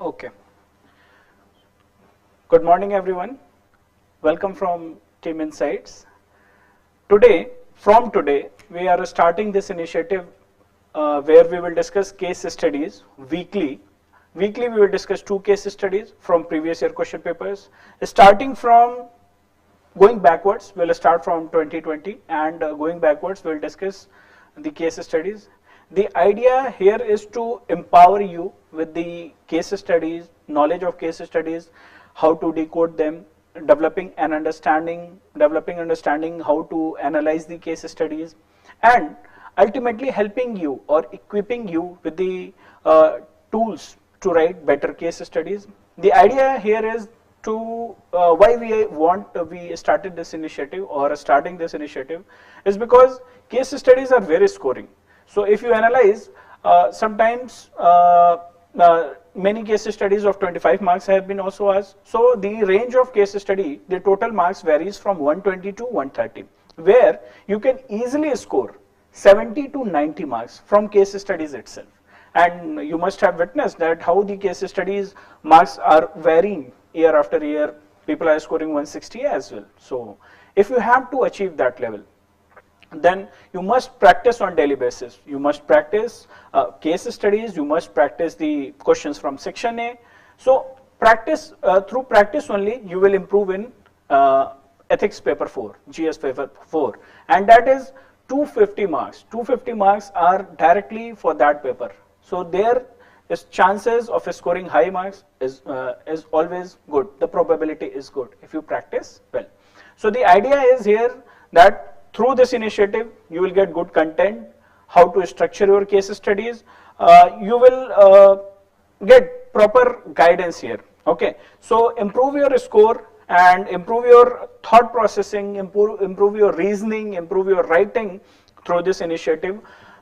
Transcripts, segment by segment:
Okay. Good morning, everyone. Welcome from Team Insights. From today, we are starting this initiative where we will discuss case studies weekly. Weekly, we will discuss 2 case studies from previous year question papers. Starting from going backwards, we will start from 2020 and going backwards, we will discuss the case studies. The idea here is to empower you with the case studies, knowledge of case studies, how to decode them, developing understanding how to analyze the case studies, and ultimately helping you or equipping you with the tools to write better case studies. The idea here is to why we started this initiative or starting this initiative is because case studies are very scoring. So if you analyze, sometimes many case studies of 25 marks have been also asked. So the range of case study, the total marks varies from 120 to 130, where you can easily score 70 to 90 marks from case studies itself. And you must have witnessed that how the case studies marks are varying year after year. People are scoring 160 as well. So if you have to achieve that level, then you must practice on daily basis. You must practice case studies, you must practice the questions from section A. So practice, through practice only you will improve in ethics paper 4, GS paper 4, and that is 250 marks. 250 marks are directly for that paper. So there is chances of scoring high marks is always good. The probability is good if you practice well. So the idea is here that through this initiative, you will get good content, how to structure your case studies. You will get proper guidance here. Okay, so improve your score and improve your thought processing, improve your reasoning, improve your writing through this initiative.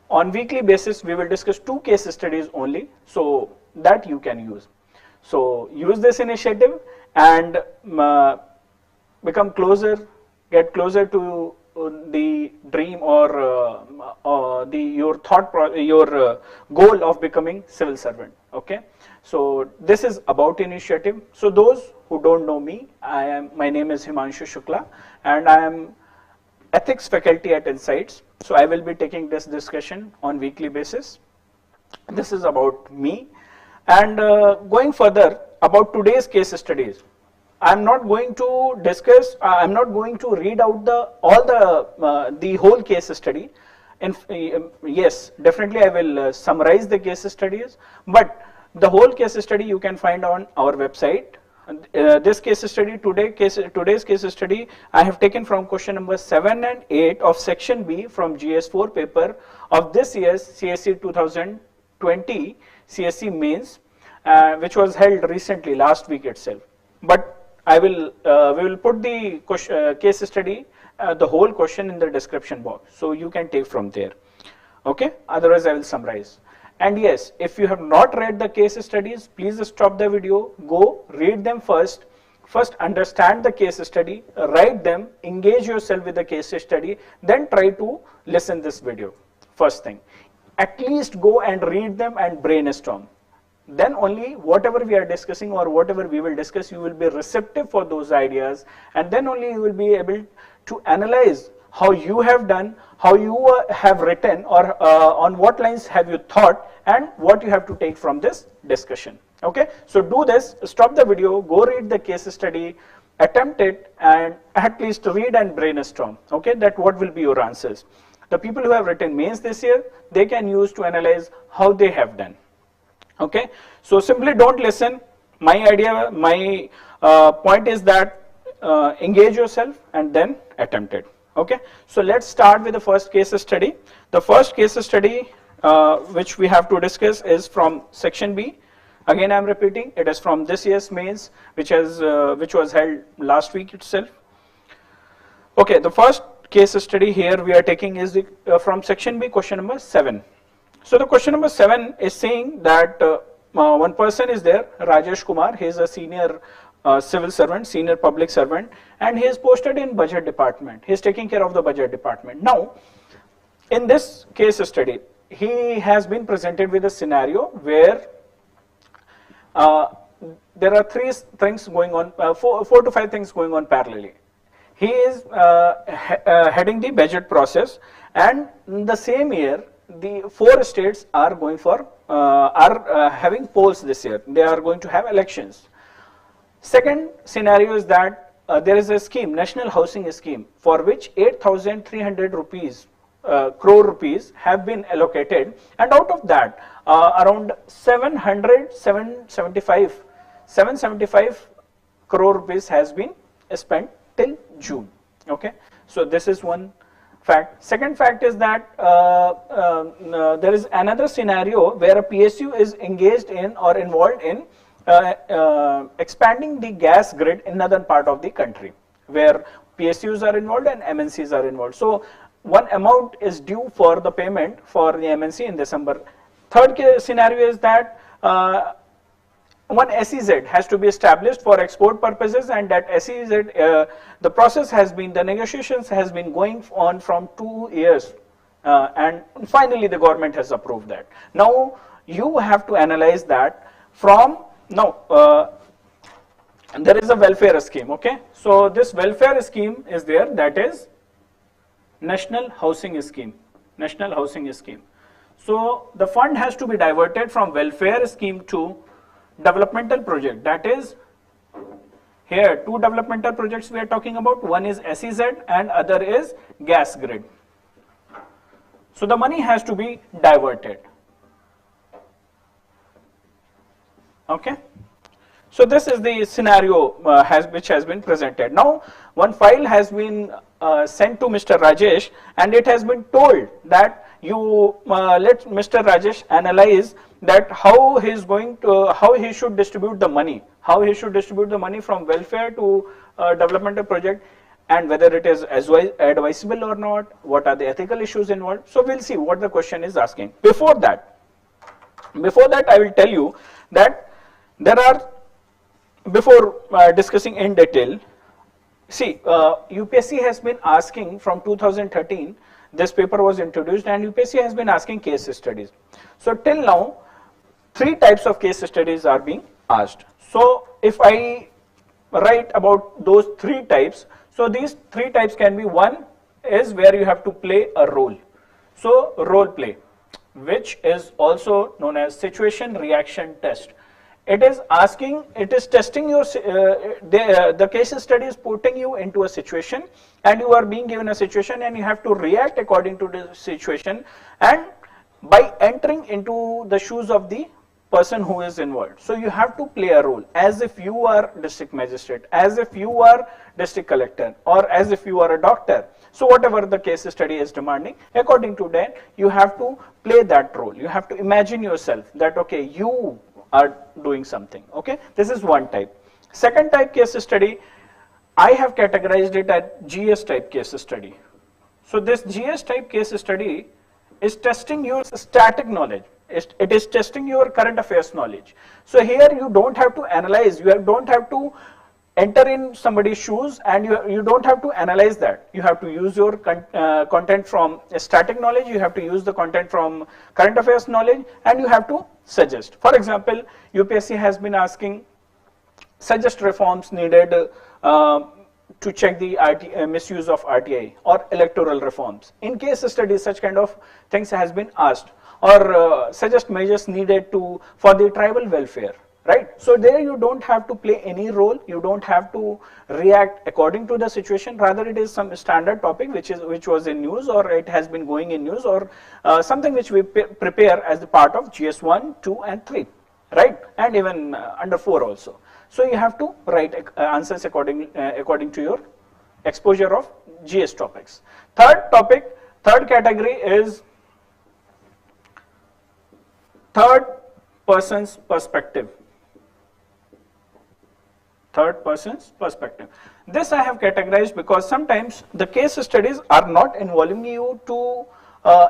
On weekly basis, we will discuss 2 case studies only, so that you can use. So use this initiative and become closer, get closer to the dream or your goal of becoming civil servant. Okay, so this is about initiative. So those who don't know me, my name is Himanshu Shukla and I am ethics faculty at Insights. So I will be taking this discussion on weekly basis. This is about me, and going further about today's case studies. I'm not going to discuss, I'm not going to read out the whole case study. And yes, definitely I will summarize the case studies, but the whole case study you can find on our website. This case study, today's case study, I have taken from question number 7 and 8 of section B from GS4 paper of this year's CSE 2020 CSE Mains, which was held recently, last week itself. But we will put the case study, the whole question in the description box, so you can take from there. Okay, otherwise I will summarize. And yes, if you have not read the case studies, please stop the video, go read them first. First understand the case study, write them, engage yourself with the case study, then try to listen this video. First thing, at least go and read them and brainstorm. Then only whatever we are discussing or whatever we will discuss, you will be receptive for those ideas, and then only you will be able to analyze how you have done, how you have written, or on what lines have you thought, and what you have to take from this discussion. Okay, so do this, stop the video, go read the case study, attempt it, and at least read and brainstorm. Okay, that what will be your answers. The people who have written mains this year, they can use to analyze how they have done. Okay, so simply don't listen. My idea, my point is that engage yourself and then attempt it. Okay, so let's start with the first case study. The first case study which we have to discuss is from section B. Again, I am repeating, it is from this year's mains, which was held last week itself. Okay, the first case study here we are taking is from section B, question number 7. So the question number 7 is saying that one person is there, Rajesh Kumar. He is a senior civil servant, senior public servant, and he is posted in budget department. He is taking care of the budget department. Now, in this case study, he has been presented with a scenario where there are three things going on, four to five things going on parallelly. He is heading the budget process, and in the same year, the 4 states are going for having polls this year. They are going to have elections. Second scenario is that there is a scheme, National Housing Scheme, for which 8,300 crore rupees have been allocated, and out of that, around 775 crore rupees has been spent till June. Okay, so this is one fact. Second fact is that there is another scenario where a PSU is engaged in or involved in expanding the gas grid in northern part of the country, where PSUs are involved and MNCs are involved. So one amount is due for the payment for the MNC in December. Third scenario is that one SEZ has to be established for export purposes, and that SEZ, the process has been, the negotiations has been going on from 2 years, and finally the government has approved that. Now you have to analyze that from, now there is a welfare scheme, okay. So this welfare scheme is there, that is National Housing Scheme, National Housing Scheme. So the fund has to be diverted from welfare scheme to developmental project, that is here 2 developmental projects we are talking about, one is SEZ and other is gas grid. So the money has to be diverted. Okay, so this is the scenario which has been presented. Now one file has been sent to Mr. Rajesh, and it has been told that you let Mr. Rajesh analyze that how he is going to, how he should distribute the money, from welfare to developmental project, and whether it is advisable or not, what are the ethical issues involved. So we'll see what the question is asking. Before that I will tell you that there are, before discussing in detail, see, UPSC has been asking from 2013, this paper was introduced, and UPSC has been asking case studies. So till now, 3 types of case studies are being asked. So if I write about those 3 types, so these 3 types can be, one is where you have to play a role. So role play, which is also known as situation reaction test. It is asking, it is testing your, the case study is putting you into a situation, and you are being given a situation, and you have to react according to the situation, and by entering into the shoes of the person who is involved. So you have to play a role as if you are district magistrate, as if you are district collector, or as if you are a doctor. So whatever the case study is demanding, according to that, you have to play that role. You have to imagine yourself that, okay, you are doing something. Okay, this is one type. Second type case study, I have categorized it as GS type case study. So this GS type case study is testing your static knowledge. It is testing your current affairs knowledge. So here you don't have to analyze, you don't have to enter in somebody's shoes, and you don't have to analyze that. You have to use your content from static knowledge, you have to use the content from current affairs knowledge, and you have to suggest. For example, UPSC has been asking, suggest reforms needed to check the misuse of RTI, or electoral reforms. In case studies, such kind of things has been asked, or suggest measures needed for the tribal welfare. Right? So there you don't have to play any role, you don't have to react according to the situation, rather it is some standard topic which was in news, or it has been going in news, or something which we prepare as the part of GS 1, 2 and 3, right? And even under 4 also. So you have to write answers according to your exposure of GS topics. Third category is third person's perspective. Third person's perspective. This I have categorized because sometimes the case studies are not involving you to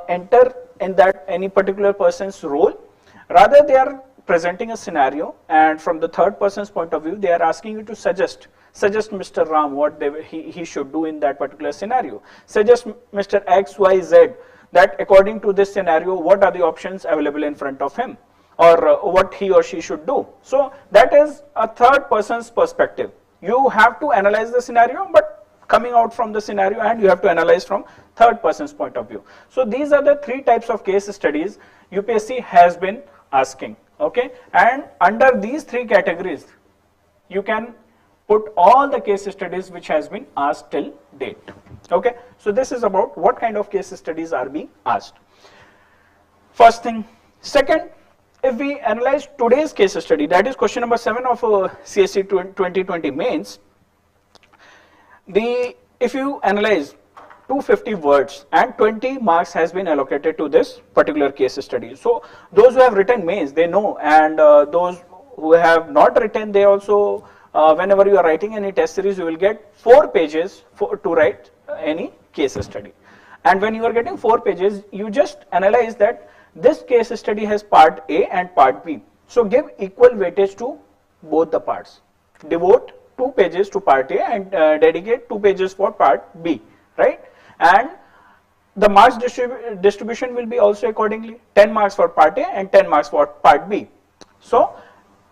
enter in that any particular person's role. Rather, they are presenting a scenario, and from the third person's point of view, they are asking you to suggest Mr. Ram what he should do in that particular scenario. Suggest Mr. XYZ that according to this scenario, what are the options available in front of him. or what he or she should do. So that is a third person's perspective. You have to analyze the scenario, but coming out from the scenario, and you have to analyze from third person's point of view. So these are the three types of case studies UPSC has been asking. Okay, and under these three categories, you can put all the case studies which has been asked till date. Okay, so this is about what kind of case studies are being asked. First thing. Second, if we analyze today's case study, that is question number 7 of CSE 2020 mains, if you analyze 250 words and 20 marks has been allocated to this particular case study. So those who have written mains, they know, and those who have not written, they also, whenever you are writing any test series, you will get 4 pages to write any case study. And when you are getting 4 pages, you just analyze that this case study has part A and part B. So give equal weightage to both the parts. Devote 2 pages to part A and dedicate 2 pages for part B, right? And the marks distribution will be also accordingly, 10 marks for part A and 10 marks for part B. So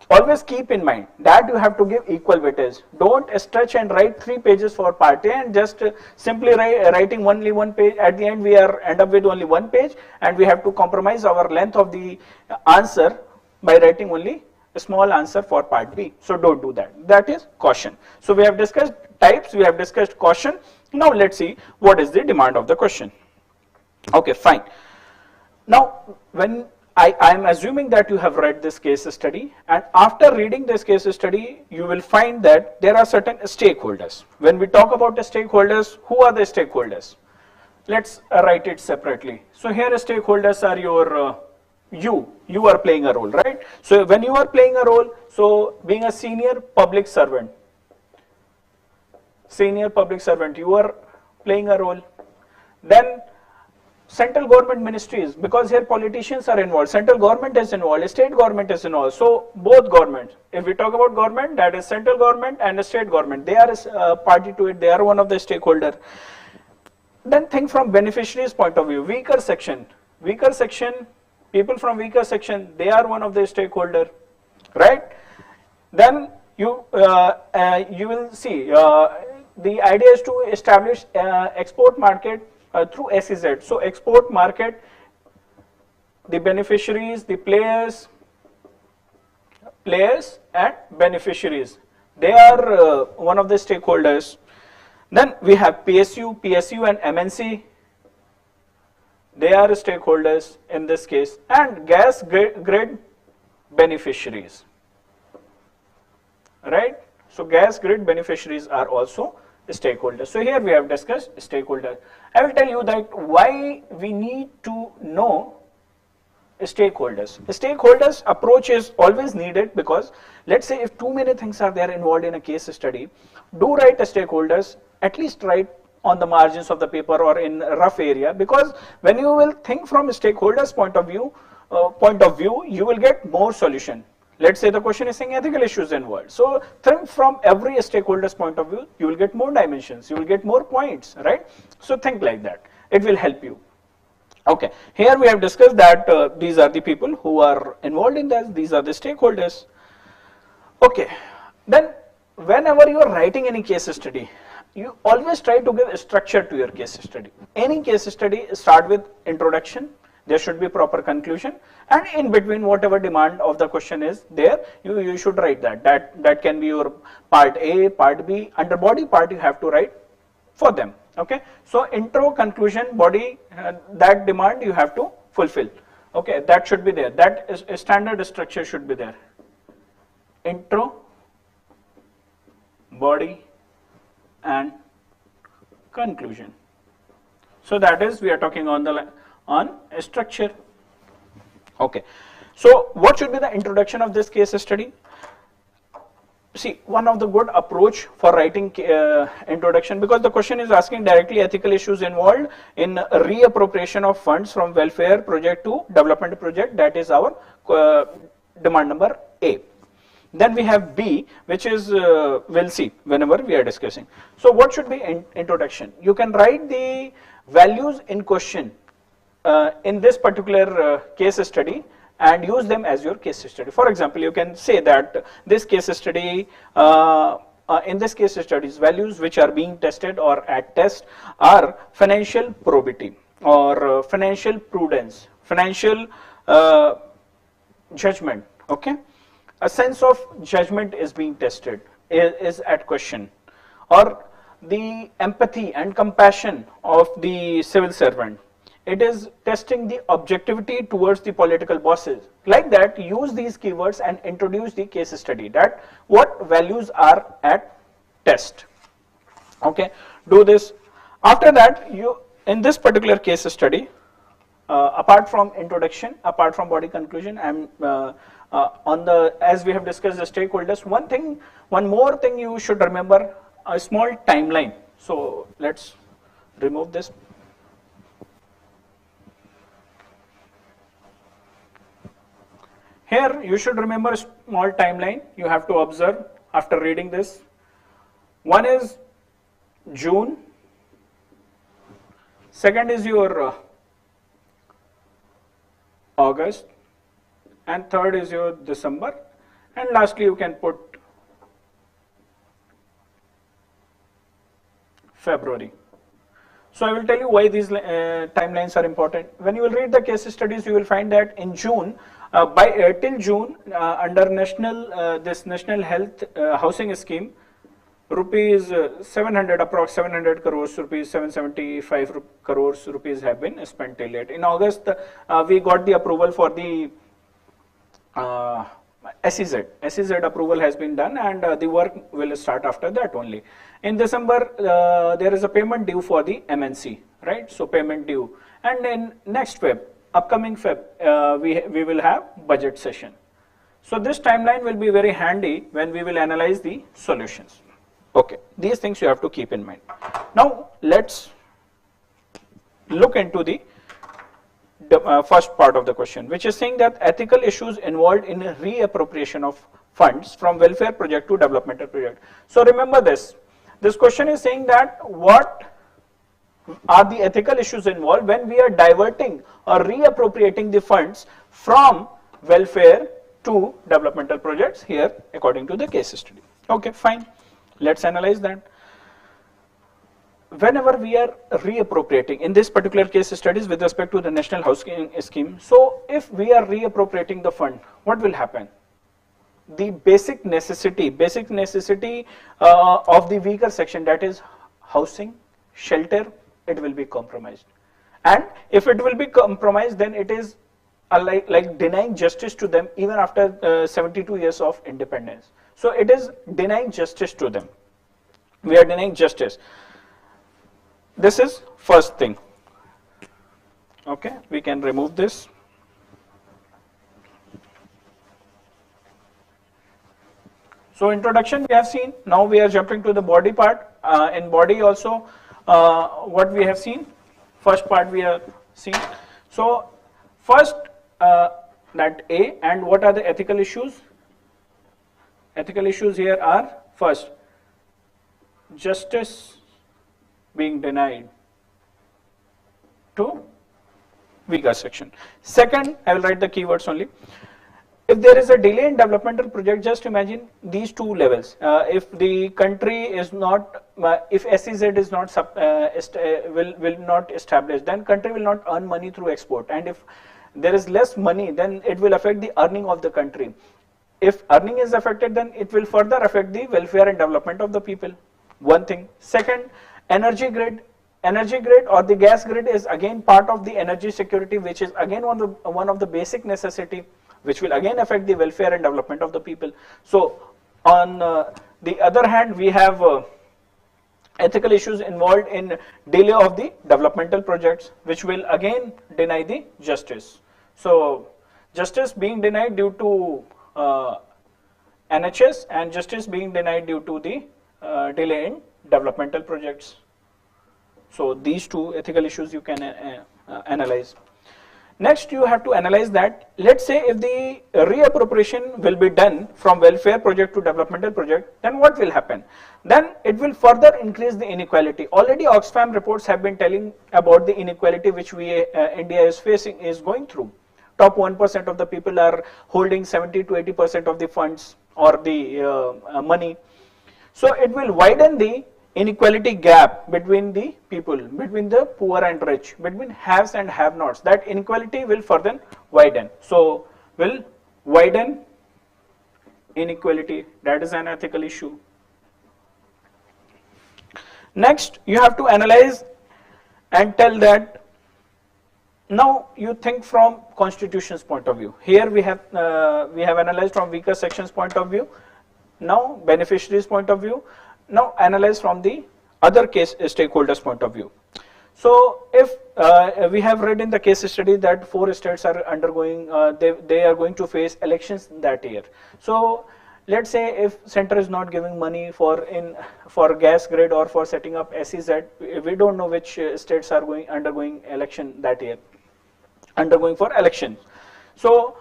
always keep in mind that you have to give equal weightage. Don't stretch and write 3 pages for part A and just simply writing only 1 page. At the end, we end up with only 1 page, and we have to compromise our length of the answer by writing only a small answer for part B. So don't do that. That is caution. So we have discussed types, we have discussed caution. Now let's see what is the demand of the question. Okay, fine. Now when I am assuming that you have read this case study, and after reading this case study, you will find that there are certain stakeholders. When we talk about the stakeholders, who are the stakeholders? Let's write it separately. So here stakeholders are your you are playing a role, right? So when you are playing a role, so being a senior public servant, you are playing a role. Then central government ministries, because here politicians are involved, central government is involved, state government is involved. So both governments, if we talk about government, that is central government and the state government, they are a party to it, they are one of the stakeholder. Then think from beneficiaries point of view, weaker section, people from weaker section, they are one of the stakeholder, right? Then you will see the idea is to establish export market through SEZ. So export market, the beneficiaries, the players and beneficiaries, they are one of the stakeholders. Then we have PSU and MNC, they are stakeholders in this case, and gas grid beneficiaries, right? So gas grid beneficiaries are also stakeholders. So here we have discussed stakeholders. I will tell you that why we need to know stakeholders. Stakeholders approach is always needed, because let's say if too many things are there involved in a case study, do write stakeholders, at least write on the margins of the paper or in a rough area, because when you will think from stakeholders point of view, you will get more solution. Let's say the question is saying ethical issues involved. So think from every stakeholder's point of view, you will get more dimensions, you will get more points, right? So think like that. It will help you. Okay, here we have discussed that these are the people who are involved in this, these are the stakeholders. Okay, then whenever you are writing any case study, you always try to give a structure to your case study. Any case study start with introduction, there should be proper conclusion, and in between whatever demand of the question is there, you should write that can be your part A, part B, under body part you have to write for them. Okay, so intro, conclusion, body, that demand you have to fulfill. Okay, that should be there, that is a standard structure should be there. Intro, body and conclusion. So that is, we are talking on a structure. Okay, so what should be the introduction of this case study? See, one of the good approach for writing introduction, because the question is asking directly ethical issues involved in reappropriation of funds from welfare project to development project, that is our demand number A. Then we have B, which is we'll see whenever we are discussing. So what should be introduction? You can write the values in question in this particular case study. and use them as your case study. For example, you can say that this case study, in this case studies, values which are being tested or at test are financial probity or financial prudence, financial judgment. Okay, a sense of judgment is being tested, is at question, or the empathy and compassion of the civil servant. It is testing the objectivity towards the political bosses. Like that, use these keywords and introduce the case study, that what values are at test. Okay, do this. After that, you, in this particular case study, apart from introduction, apart from body conclusion, and on the, as we have discussed the stakeholders, one more thing you should remember, a small timeline. So let's remove this. Here you should remember a small timeline you have to observe after reading this. One is June, second is your August, and third is your December, and lastly you can put February. So I will tell you why these timelines are important. When you will read the case studies, you will find that in June, till June, under this National Health Housing Scheme, rupees 700, approx 700 crores rupees, 775 crores rupees have been spent till date. In August, we got the approval for the SEZ. SEZ approval has been done, and the work will start after that only. In December, there is a payment due for the MNC, right? So payment due, and in next upcoming Feb, we will have budget session. So this timeline will be very handy when we will analyze the solutions. Okay, these things you have to keep in mind. Now let's look into the first part of the question, which is saying that ethical issues involved in reappropriation of funds from welfare project to developmental project. So remember this. This question is saying that what are the ethical issues involved when we are diverting or reappropriating the funds from welfare to developmental projects, here according to the case study. Okay, fine. Let's analyze that. Whenever we are reappropriating, in this particular case studies with respect to the National Housing Scheme, so if we are reappropriating the fund, what will happen? The basic necessity of the weaker section, that is housing, shelter, it will be compromised. And if it will be compromised, then it is like denying justice to them even after 72 years of independence. So it is denying justice to them. We are denying justice. This is first thing. Okay, we can remove this. So introduction we have seen. Now we are jumping to the body part. In body also, what we have seen, first part we have seen. So first, that A, and what are the ethical issues? Ethical issues here are, first, justice being denied to weaker section. Second, I will write the keywords only. If there is a delay in developmental project, just imagine these two levels. If the country is not, if SEZ is not will not establish, then country will not earn money through export. And if there is less money, then it will affect the earning of the country. If earning is affected, then it will further affect the welfare and development of the people. One thing. Second, energy grid. Energy grid or the gas grid is again part of the energy security, which is again one of the basic necessity, which will again affect the welfare and development of the people. So on the other hand, we have ethical issues involved in delay of the developmental projects, which will again deny the justice. So justice being denied due to NHS, and justice being denied due to the delay in developmental projects. So these two ethical issues you can analyze. Next, you have to analyze that, let's say if the reappropriation will be done from welfare project to developmental project, then what will happen? Then it will further increase the inequality. Already Oxfam reports have been telling about the inequality which India is facing, is going through. top 1% of the people are holding 70 to 80% of the funds or the money. So it will widen the inequality gap between the people, between the poor and rich, between haves and have-nots. That inequality will further widen. So will widen inequality. That is an ethical issue. Next, you have to analyze and tell that. Now you think from constitution's point of view. Here we have analyzed from weaker sections point of view. Now beneficiaries point of view. Now analyze from the other case stakeholders point of view. So if we have read in the case study that 4 states are undergoing, they are going to face elections that year. So let's say if center is not giving money for gas grid or for setting up SEZ, we don't know which states are undergoing election that year, undergoing for elections. So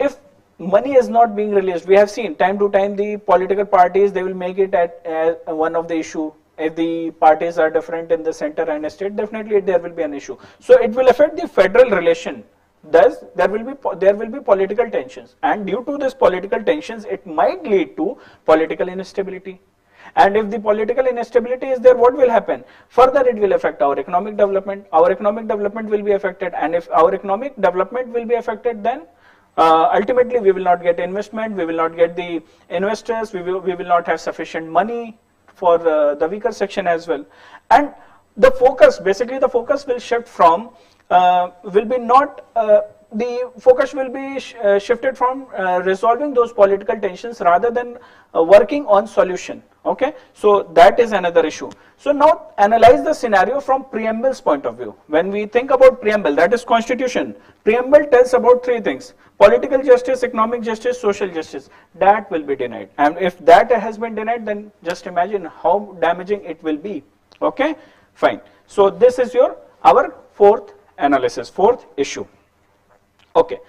if money is not being released, we have seen time to time the political parties, they will make it at one of the issue. If the parties are different in the center and state, definitely there will be an issue. So it will affect the federal relation. Thus, there will be political tensions, and due to this political tensions, it might lead to political instability. And if the political instability is there, what will happen? Further, it will affect our economic development. Our economic development will be affected, and if our economic development will be affected, then ultimately we will not get investment, we will not get the investors, we will not have sufficient money for the weaker section as well. And the focus, basically the focus will shift from, the focus will be shifted from resolving those political tensions rather than working on solution. Okay, so that is another issue. So now analyze the scenario from preamble's point of view. When we think about preamble, that is constitution. Preamble tells about 3 things: political justice, economic justice, social justice. That will be denied, and if that has been denied, then just imagine how damaging it will be. Okay, fine. So this is our 4th analysis, 4th issue. Okay,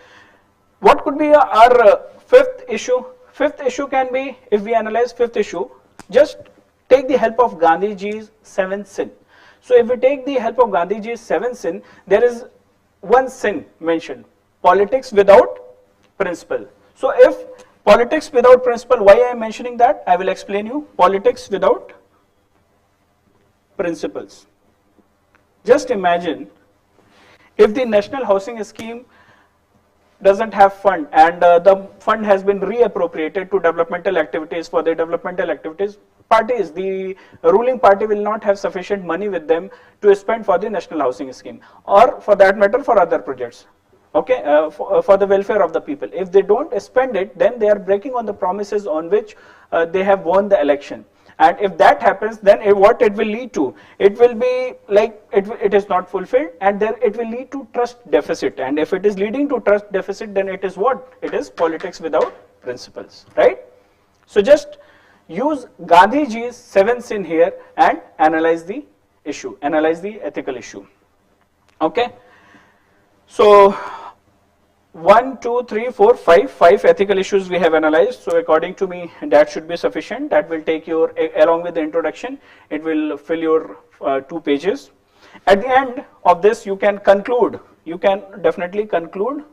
what could be our 5th issue? 5th issue can be, if we analyze 5th issue, just take the help of Gandhiji's 7th sin. So if we take the help of Gandhiji's 7th sin, there is one sin mentioned: politics without principle. So if politics without principle, why I am mentioning that? I will explain you. Politics without principles. Just imagine if the national housing scheme doesn't have fund, and the fund has been reappropriated to developmental activities. For the developmental activities, parties, the ruling party will not have sufficient money with them to spend for the national housing scheme, or for that matter for other projects. Okay, for the welfare of the people. If they don't spend it, then they are breaking on the promises on which they have won the election. And if that happens, then what it will lead to? It will be like it is not fulfilled, and then it will lead to trust deficit. And if it is leading to trust deficit, then it is what? It is politics without principles, right? So just use Gandhiji's 7th sin here and analyze the issue, analyze the ethical issue. Okay. So 1, 2, 3, 4, 5 ethical issues we have analyzed. So according to me, that should be sufficient. That will take your, along with the introduction, it will fill your 2 pages. At the end of this, you can conclude. You can definitely conclude.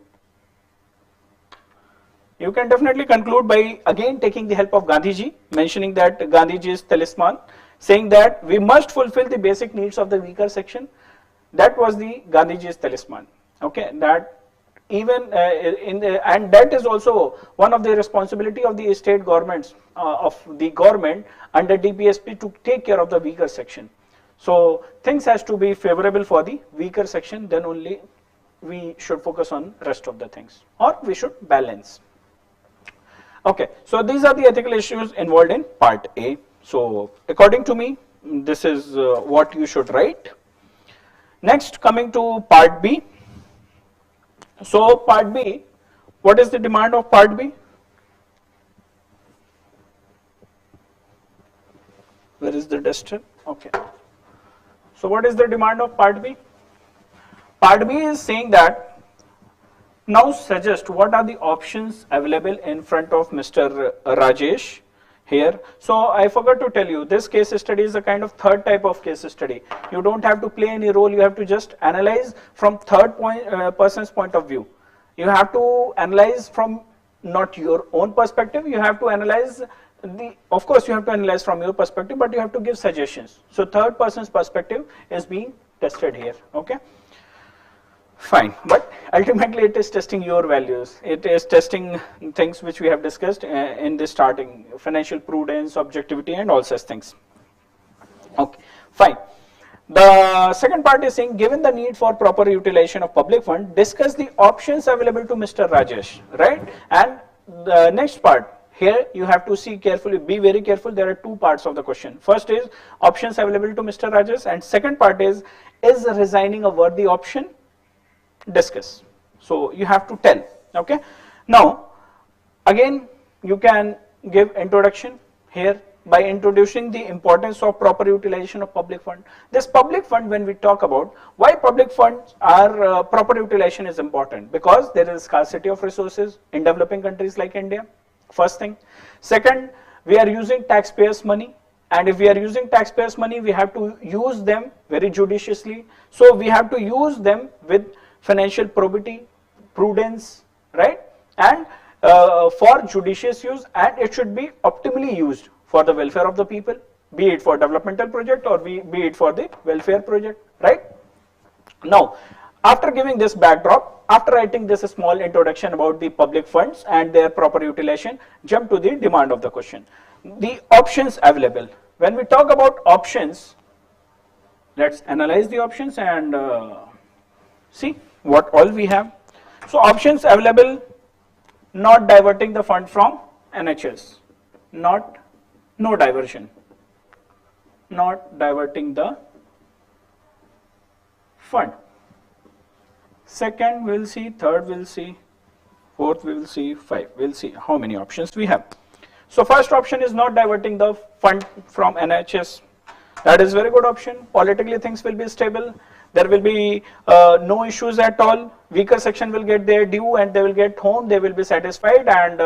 You can definitely conclude by again taking the help of Gandhiji, mentioning that Gandhiji's talisman, saying that we must fulfill the basic needs of the weaker section. That was the Gandhiji's talisman. Okay, that even and that is also one of the responsibility of the state governments, of the government under DPSP, to take care of the weaker section. So things has to be favorable for the weaker section, then only we should focus on rest of the things, or we should balance. Okay, so these are the ethical issues involved in part A. So according to me, this is what you should write. Next, coming to part B. So part B, what is the demand of part B? Where is the duster? Okay. So what is the demand of part B? Part B is saying that now suggest what are the options available in front of Mr. Rajesh here. So I forgot to tell you, this case study is a kind of 3rd type of case study. You don't have to play any role, you have to just analyze from 3rd person's point of view. You have to analyze from not your own perspective, you have to analyze of course you have to analyze from your perspective, but you have to give suggestions. So third person's perspective is being tested here, okay? Fine, but ultimately it is testing your values. It is testing things which we have discussed in the starting, financial prudence, objectivity and all such things. Okay, fine. The second part is saying, given the need for proper utilization of public fund, discuss the options available to Mr. Rajesh, right? And the next part, here you have to see carefully, be very careful. There are two parts of the question. First is options available to Mr. Rajesh, and second part is resigning a worthy option? Discuss. So you have to tell, okay? Now, again, you can give introduction here by introducing the importance of proper utilization of public fund. This public fund, when we talk about why public funds are proper utilization is important, because there is scarcity of resources in developing countries like India, first thing. Second, we are using taxpayers' money, and if we are using taxpayers' money, we have to use them very judiciously. So we have to use them with financial probity, prudence, right? And for judicious use, and it should be optimally used for the welfare of the people, be it for developmental project or be it for the welfare project, right? Now, after giving this backdrop, after writing this small introduction about the public funds and their proper utilization, jump to the demand of the question. The options available. When we talk about options, let's analyze the options and see what all we have. So options available: not diverting the fund from NHS, no diversion, not diverting the fund. Second we'll see, third we'll see, fourth we'll see, five we'll see how many options we have. So first option is not diverting the fund from NHS. That is very good option. Politically things will be stable. There will be no issues at all. Weaker section will get their due and they will get home. They will be satisfied, and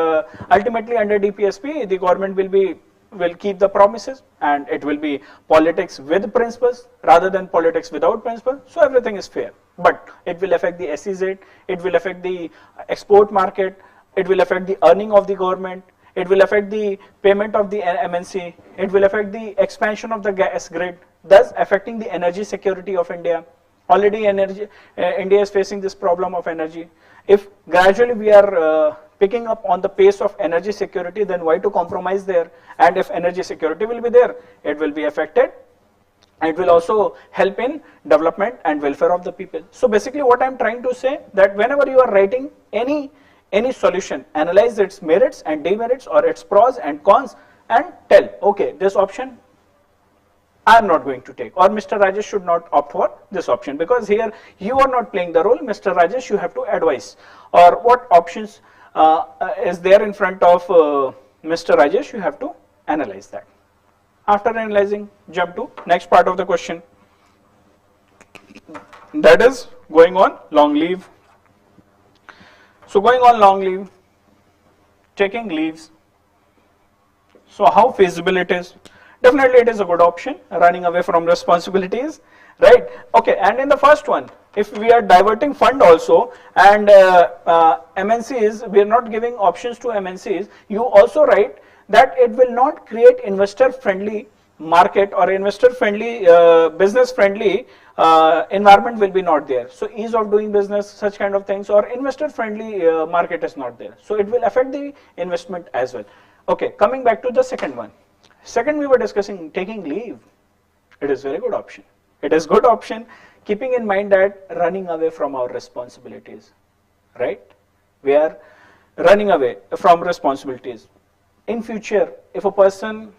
ultimately under DPSP the government will keep the promises, and it will be politics with principles rather than politics without principles. So everything is fair, but it will affect the SEZ, it will affect the export market, it will affect the earning of the government, it will affect the payment of the MNC, it will affect the expansion of the gas grid, thus affecting the energy security of India. Already India is facing this problem of energy. If gradually we are picking up on the pace of energy security, then why to compromise there? And if energy security will be there, it will be affected. It will also help in development and welfare of the people. So basically what I am trying to say, that whenever you are writing any solution, analyze its merits and demerits or its pros and cons and tell, okay, this option I am not going to take, or Mr. Rajesh should not opt for this option, because here you are not playing the role. Mr. Rajesh, you have to advise, or what options is there in front of Mr. Rajesh, you have to analyze that. After analyzing, jump to next part of the question, that is going on long leave. So going on long leave, taking leaves, so how feasible it is? Definitely it is a good option, running away from responsibilities, right? Okay, and in the first one, if we are diverting fund also, and MNCs, we are not giving options to MNCs, you also write that it will not create investor friendly market or investor friendly, business friendly environment will be not there. So ease of doing business, such kind of things, or investor friendly market is not there. So it will affect the investment as well. Okay, coming back to the second one. Second, we were discussing taking leave. It is very good option. It is good option, keeping in mind that running away from our responsibilities, right? We are running away from responsibilities. In future, if a person,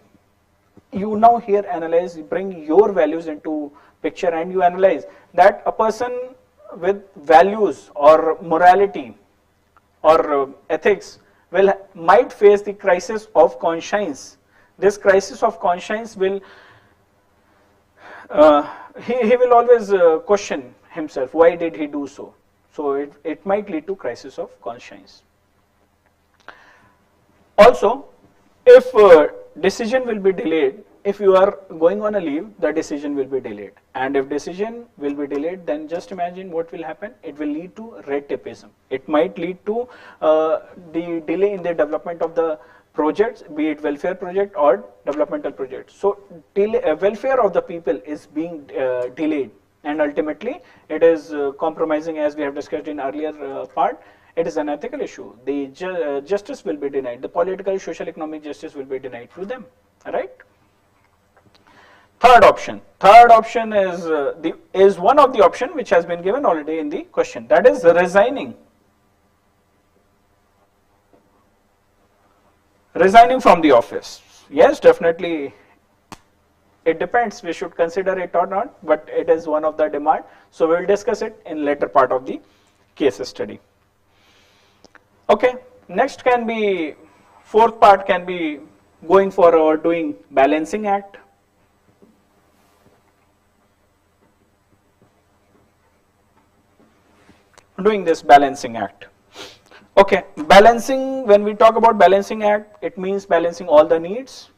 you now here analyze, bring your values into picture, and you analyze that a person with values or morality or ethics might face the crisis of conscience. This crisis of conscience will, he will always question himself, why did he do so? So it might lead to crisis of conscience. Also, if decision will be delayed, if you are going on a leave, the decision will be delayed. And if decision will be delayed, then just imagine what will happen. It will lead to red tapeism. It might lead to the delay in the development of the projects, be it welfare project or developmental project. So welfare of the people is being delayed, and ultimately it is compromising, as we have discussed in earlier part. It is an ethical issue. The justice will be denied. The political, social, economic justice will be denied to them. Right? Third option. Third option is one of the option which has been given already in the question. That is resigning. Resigning from the office. Yes, definitely. It depends. We should consider it or not, but it is one of the demand. So we will discuss it in later part of the case study. Okay. Next can be, fourth part can be going for or doing balancing act. Doing this balancing act. Okay, balancing, when we talk about balancing act, it means balancing all the needs,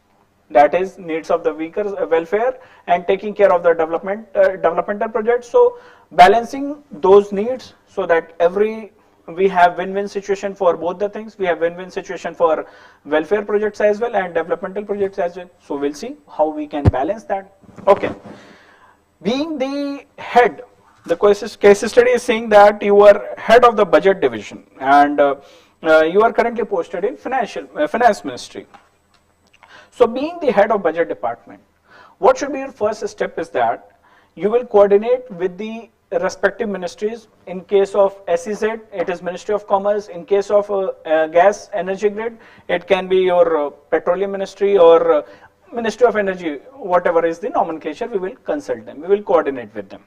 that is needs of the weaker welfare and taking care of the developmental projects. So balancing those needs so that we have win-win situation for both the things. We have win-win situation for welfare projects as well and developmental projects as well. So we'll see how we can balance that. Okay, being the head, the case study is saying that you are head of the budget division and you are currently posted in finance ministry. So being the head of budget department, what should be your first step is that you will coordinate with the respective ministries. In case of SEZ, it is Ministry of Commerce. In case of gas energy grid, it can be your petroleum ministry or Ministry of Energy, whatever is the nomenclature, we will consult them, we will coordinate with them.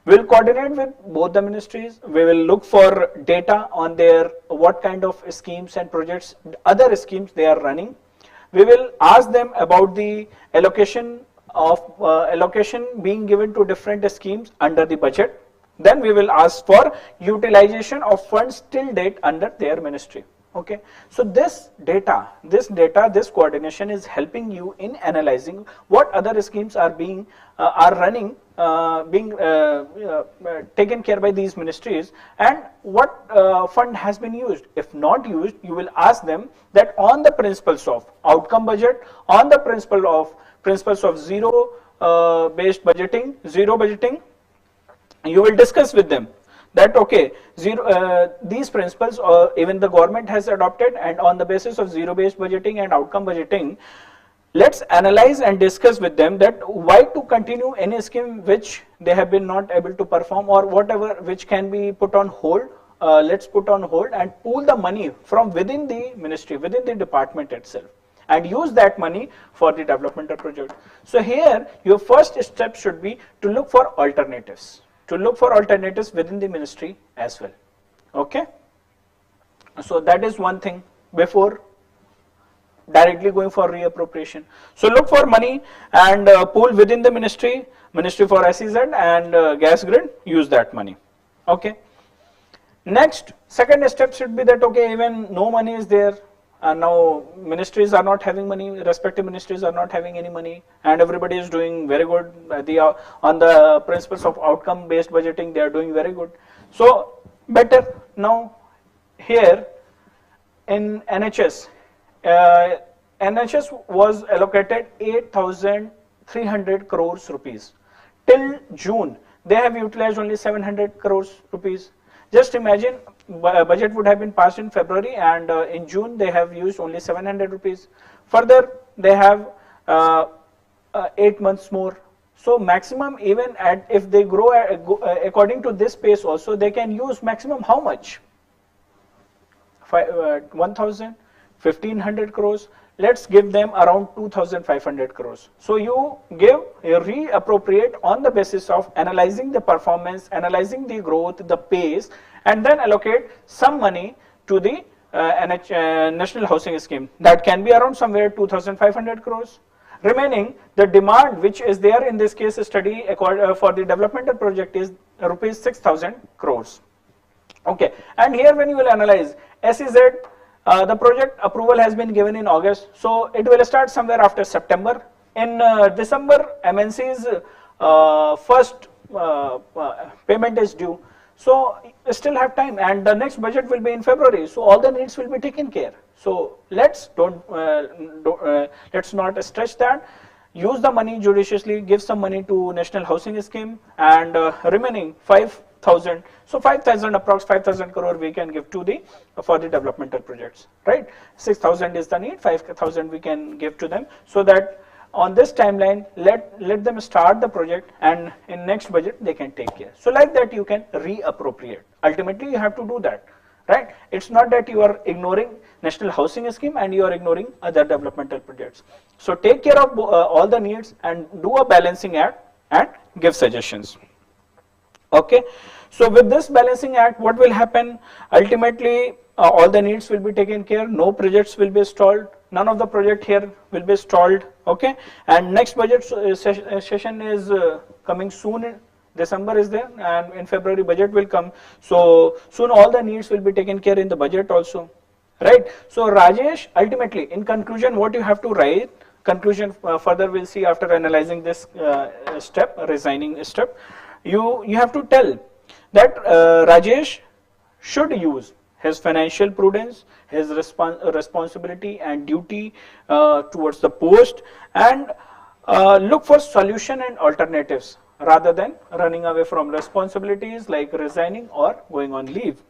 We will coordinate with both the ministries. We will look for data on their what kind of schemes and projects, other schemes they are running. We will ask them about the allocation being given to different schemes under the budget. Then we will ask for utilization of funds till date under their ministry. Okay, so this coordination is helping you in analyzing what other schemes are being taken care by these ministries and what fund has been used. If not used, you will ask them that on the principles of outcome budget, on the principles of zero based budgeting, you will discuss with them that okay, these principles even the government has adopted, and on the basis of zero based budgeting and outcome budgeting, let's analyze and discuss with them that why to continue any scheme which they have been not able to perform or whatever which can be put on hold. Let's put on hold and pool the money from within the ministry, within the department itself, and use that money for the developmental project. So here your first step should be to look for alternatives. Within the ministry as well. Okay, so that is one thing before directly going for reappropriation. So look for money and pool within the ministry for SEZ and gas grid, use that money. Okay, next, second step should be that okay, even no money is there, and now ministries are not having money, respective ministries are not having any money, and everybody is doing very good. On the principles of outcome based budgeting, they are doing very good. So better now here in NHS, NHS was allocated 8,300 crores rupees. Till June, they have utilized only 700 crores rupees. Just imagine, budget would have been passed in February and in June they have used only 700 rupees. Further, they have 8 months more. So maximum, even if they grow according to this pace also, they can use maximum how much? 1,000, 1,500 crores. Let's give them around 2,500 crores. So you reappropriate on the basis of analyzing the performance, analyzing the growth, the pace, and then allocate some money to the National Housing Scheme. That can be around somewhere 2,500 crores. Remaining, the demand which is there in this case study for the developmental project is rupees 6,000 crores. Okay, and here when you will analyze SEZ, the project approval has been given in August, so it will start somewhere after September. in December, MNC's first payment is due. So still have time, and the next budget will be in February. So all the needs will be taken care. So let's not stretch that. Use the money judiciously. Give some money to National Housing Scheme, and remaining 5,000. So 5,000, approx 5,000 crore we can give to the for the developmental projects, right? 6,000 is the need. 5,000 we can give to them, so that on this timeline, let them start the project, and in next budget they can take care. So like that you can reappropriate. Ultimately you have to do that, right? It's not that you are ignoring National Housing Scheme and you are ignoring other developmental projects. So take care of all the needs and do a balancing act and give suggestions. Okay, so with this balancing act, what will happen? Ultimately, all the needs will be taken care. No projects will be stalled. None of the project here will be stalled. Okay, and next budget session is coming soon. December is there, and in February budget will come. So soon all the needs will be taken care in the budget also, right? So Rajesh, ultimately, in conclusion, what you have to write? Conclusion further we'll see after analyzing this step, resigning step. You have to tell that Rajesh should use his financial prudence, his responsibility and duty towards the post, and look for solution and alternatives rather than running away from responsibilities like resigning or going on leave.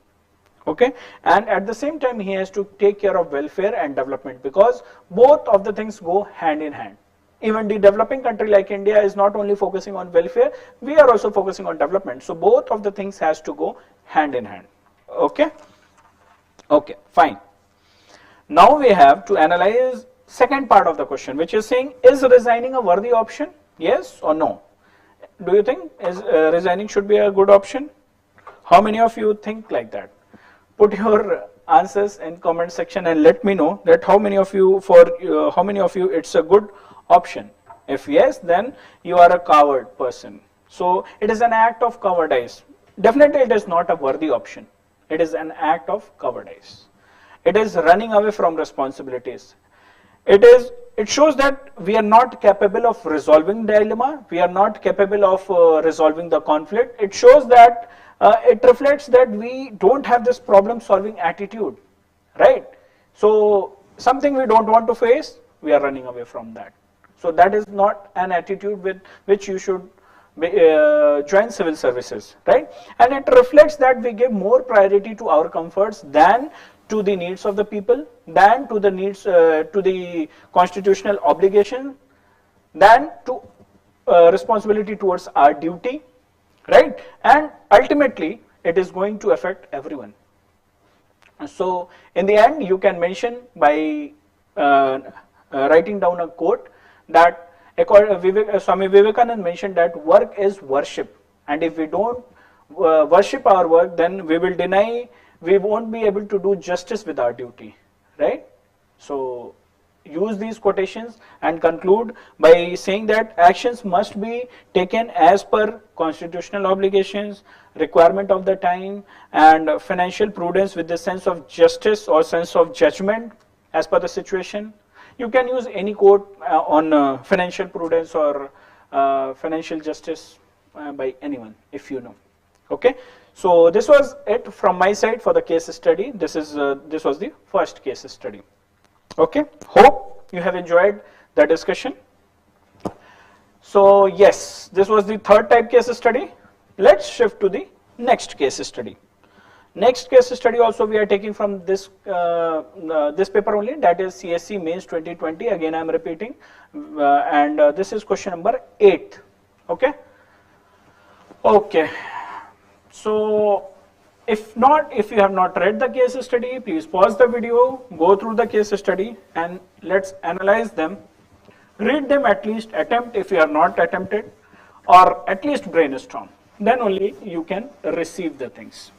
Okay, and at the same time he has to take care of welfare and development, because both of the things go hand in hand. Even the developing country like India is not only focusing on welfare, we are also focusing on development. So both of the things has to go hand in hand. Okay. Okay, fine. Now we have to analyze second part of the question, which is saying, is resigning a worthy option? Yes or no? Do you think is resigning should be a good option? How many of you think like that? Put your answers in comment section and let me know that how many of you it's a good option. If yes, then you are a coward person. So it is an act of cowardice. Definitely it is not a worthy option. It is an act of cowardice. It is running away from responsibilities. It shows that we are not capable of resolving dilemma. We are not capable of resolving the conflict. It shows that it reflects that we don't have this problem solving attitude, right? So something we don't want to face, we are running away from that. So that is not an attitude with which you should join civil services, right? And it reflects that we give more priority to our comforts than to the needs of the people, than to the needs, to the constitutional obligation, than to responsibility towards our duty, right? And ultimately, it is going to affect everyone. So in the end, you can mention by writing down a quote that Swami Vivekananda mentioned that work is worship, and if we don't worship our work, then we won't be able to do justice with our duty, right? So use these quotations and conclude by saying that actions must be taken as per constitutional obligations, requirement of the time, and financial prudence with the sense of justice or sense of judgment as per the situation. You can use any quote on financial prudence or financial justice by anyone if you know. Okay, so this was it from my side for the case study. This was the first case study. Okay, hope you have enjoyed the discussion. So yes, this was the third type case study. Let's shift to the next case study. Next case study also we are taking from this this paper only, that is CSE Mains 2020. Again I am repeating, and this is question number 8. Okay. Okay. So if you have not read the case study, please pause the video, go through the case study, and let's analyze them. Read them at least, attempt if you are not attempted, or at least brainstorm. Then only you can receive the things.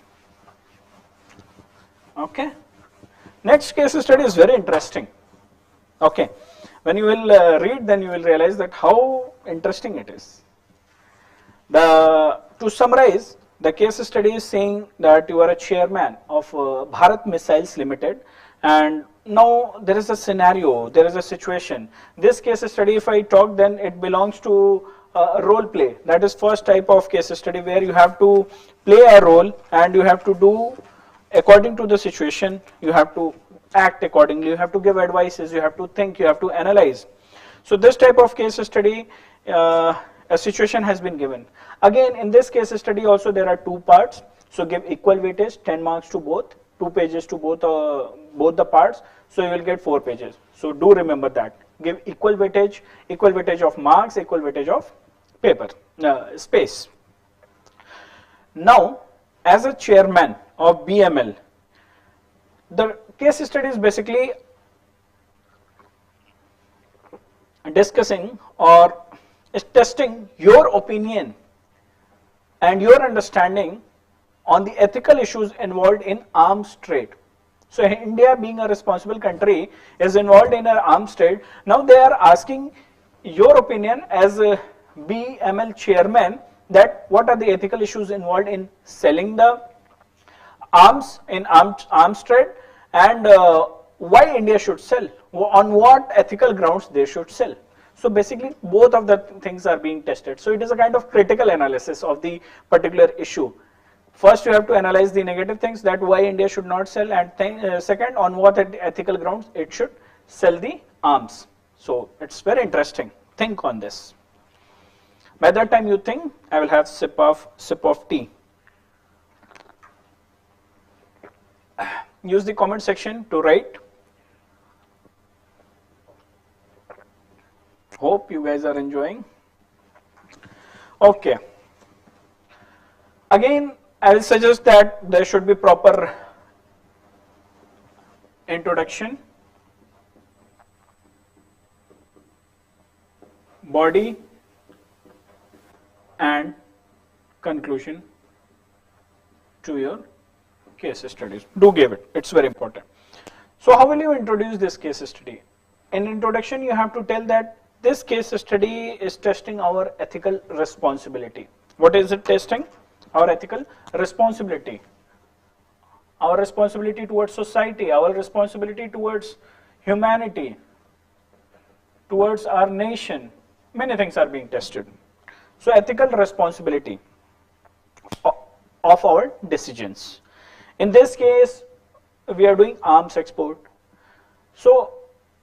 Okay. Next case study is very interesting. Okay. When you will read, then you will realize that how interesting it is. To summarize, the case study is saying that you are a chairman of Bharat Missiles Limited, and now there is a scenario, there is a situation. This case study, if I talk, then it belongs to role play. That is first type of case study where you have to play a role and you have to do according to the situation, you have to act accordingly, you have to give advices, you have to think, you have to analyze. So this type of case study, a situation has been given. Again, in this case study also there are two parts. So give equal weightage, 10 marks to both, 2 pages to both the parts. So you will get 4 pages. So do remember that. Give equal weightage of marks, equal weightage of paper, space. Now, as a chairman of BML, the case study is basically discussing or is testing your opinion and your understanding on the ethical issues involved in arms trade. So India, being a responsible country, is involved in an arms trade. Now they are asking your opinion as a BML chairman that what are the ethical issues involved in selling the arms in arms trade, and why India should sell, on what ethical grounds they should sell. So basically both of the things are being tested. So it is a kind of critical analysis of the particular issue. First you have to analyze the negative things, that why India should not sell, and second, on what ethical grounds it should sell the arms. So it's very interesting. Think on this. By that time you think, I will have sip of tea. Use the comment section to write. Hope you guys are enjoying. Okay. Again, I will suggest that there should be proper introduction, body, and conclusion to your case studies. Do give it. It's very important. So how will you introduce this case study? In introduction, you have to tell that this case study is testing our ethical responsibility. What is it testing? Our ethical responsibility. Our responsibility towards society, our responsibility towards humanity, towards our nation. Many things are being tested. So ethical responsibility of our decisions. In this case, we are doing arms export. So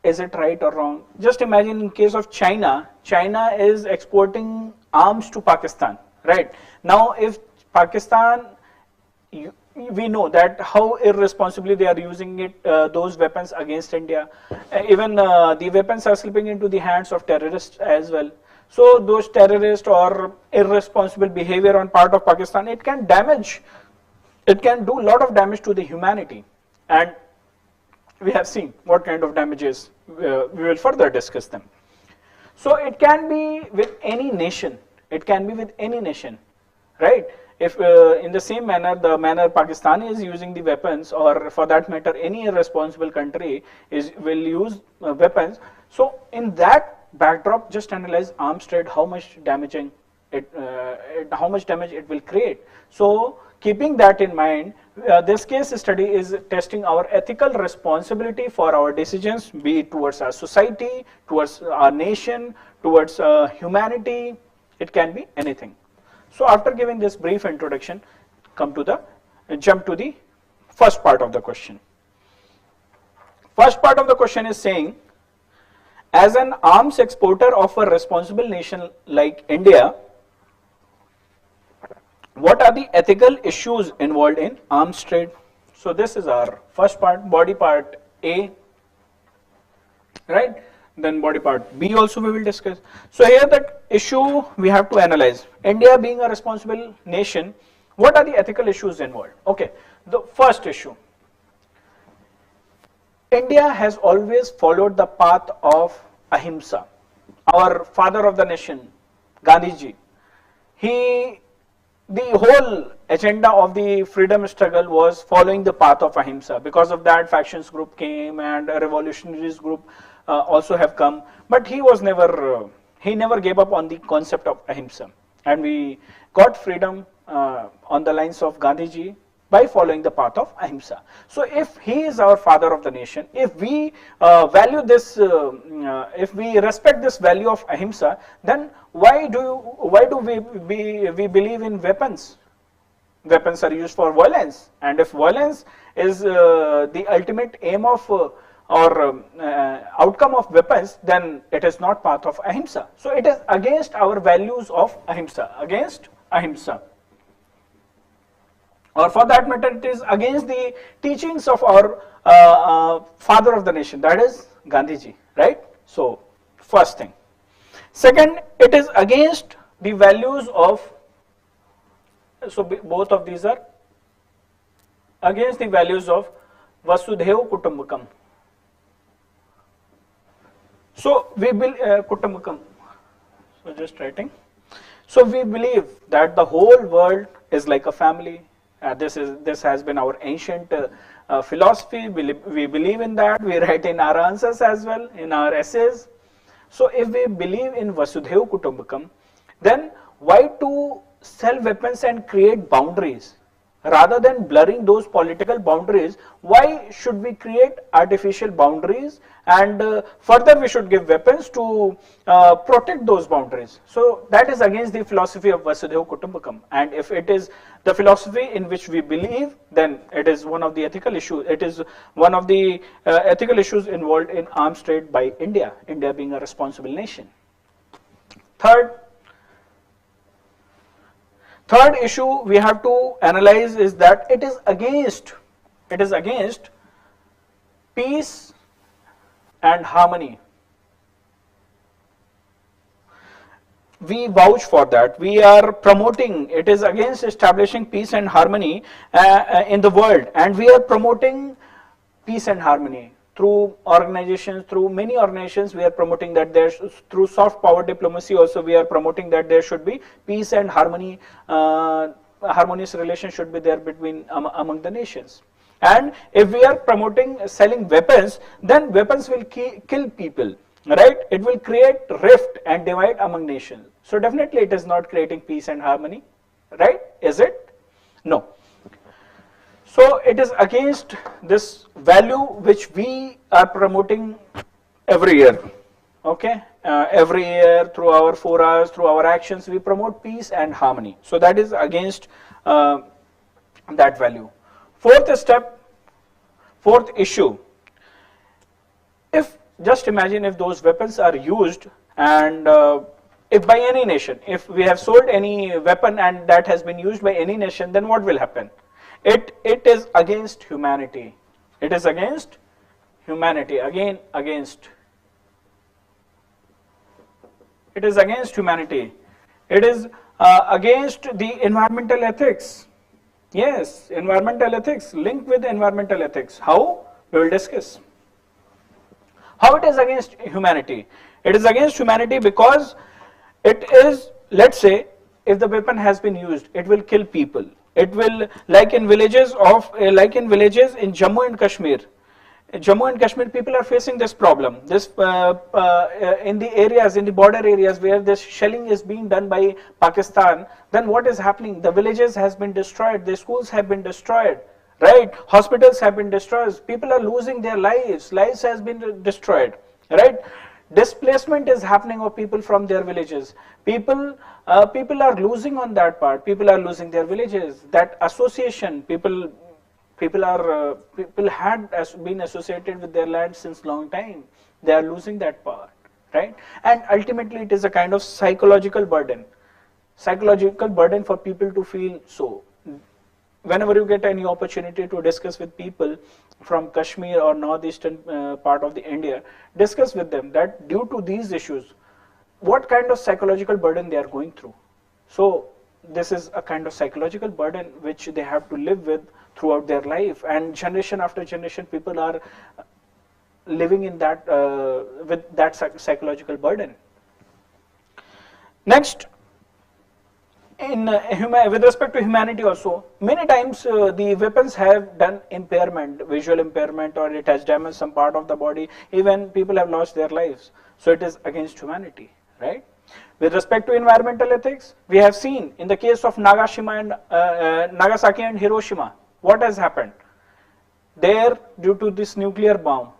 is it right or wrong? Just imagine in case of China, China is exporting arms to Pakistan, right? Now if Pakistan, we know that how irresponsibly they are using it, those weapons against India. Even the weapons are slipping into the hands of terrorists as well. So those terrorist or irresponsible behavior on part of Pakistan, it can damage, it can do a lot of damage to the humanity. And we have seen what kind of damages, we will further discuss them. So it can be with any nation, it can be with any nation, right? If in the same manner, the manner Pakistan is using the weapons, or for that matter any irresponsible country will use weapons. So in that backdrop, just analyze arms trade, how much damaging how much damage it will create. So keeping that in mind, this case study is testing our ethical responsibility for our decisions, be it towards our society, towards our nation, towards humanity. It can be anything. So after giving this brief introduction, jump to the first part of the question. First part of the question is saying, as an arms exporter of a responsible nation like India, what are the ethical issues involved in arms trade? So this is our first part, body part A, right? Then body part B also we will discuss. So here that issue we have to analyze. India being a responsible nation, what are the ethical issues involved? Okay, the first issue. India has always followed the path of ahimsa. Our father of the nation, Gandhiji, the whole agenda of the freedom struggle was following the path of ahimsa. Because of that, factions group came and a revolutionaries group also have come, but he never gave up on the concept of ahimsa, and we got freedom on the lines of Gandhiji by following the path of ahimsa. So if he is our father of the nation, if we value this, if we respect this value of ahimsa, then why do we believe in weapons? Weapons are used for violence, and if violence is the ultimate aim of or outcome of weapons, then it is not path of ahimsa. So it is against our values of ahimsa, against ahimsa. Or for that matter, it is against the teachings of our father of the nation, that is Gandhiji, right? So first thing. Second, it is against the values of, so both of these are against the values of Vasudhaiva Kutumbakam. So we believe Kutumbakam. So just writing. So we believe that the whole world is like a family. This has been our ancient philosophy. We believe in that. We write in our answers as well, in our essays. So if we believe in Vasudhaiva Kutumbakam, then why to sell weapons and create boundaries? Rather than blurring those political boundaries, why should we create artificial boundaries, and further we should give weapons to protect those boundaries? So that is against the philosophy of Vasudhaiva Kutumbakam, and if it is the philosophy in which we believe, then it is one of the ethical issues. It is one of the ethical issues involved in arms trade by India, India being a responsible nation. Third issue we have to analyze is that it is against peace and harmony. We vouch for that. We are promoting, it is against establishing peace and harmony in the world, and we are promoting peace and harmony through organizations, through many organizations. We are promoting that there, through soft power diplomacy also, we are promoting that there should be peace and harmony, harmonious relations should be there between among the nations. And if we are promoting selling weapons, then weapons will kill people, right? It will create rift and divide among nations. So definitely it is not creating peace and harmony, right? Is it? No. So it is against this value which we are promoting every year, okay? Every year through our forums, through our actions, we promote peace and harmony. So that is against that value. Fourth issue, if just imagine if those weapons are used, and if by any nation, if we have sold any weapon and that has been used by any nation, then what will happen? It is against humanity. It is against humanity. Again, against. It is against humanity. It is against the environmental ethics. Yes, environmental ethics, linked with environmental ethics. How? We will discuss. How it is against humanity? It is against humanity because it is, let's say, if the weapon has been used, it will kill people. It will, like in villages in Jammu and Kashmir. Jammu and Kashmir people are facing this problem. This in the areas, in the border areas where this shelling is being done by Pakistan, then what is happening? The villages has been destroyed, the schools have been destroyed, right? Hospitals have been destroyed. People are losing their lives. Lives has been destroyed, right? Displacement is happening of people from their villages. People are losing on that part. People are losing their villages. That association, people had been associated with their land since long time. They are losing that part, right? And ultimately, it is a kind of psychological burden for people to feel so. Whenever you get any opportunity to discuss with people from Kashmir or northeastern part of the India, discuss with them that due to these issues, what kind of psychological burden they are going through. So this is a kind of psychological burden which they have to live with throughout their life, and generation after generation people are living in that with that psychological burden. Next, with respect to humanity also, many times the weapons have done impairment, visual impairment, or it has damaged some part of the body. Even people have lost their lives. So it is against humanity, right? With respect to environmental ethics, we have seen in the case of Nagasaki and Hiroshima, what has happened? There, due to this nuclear bomb,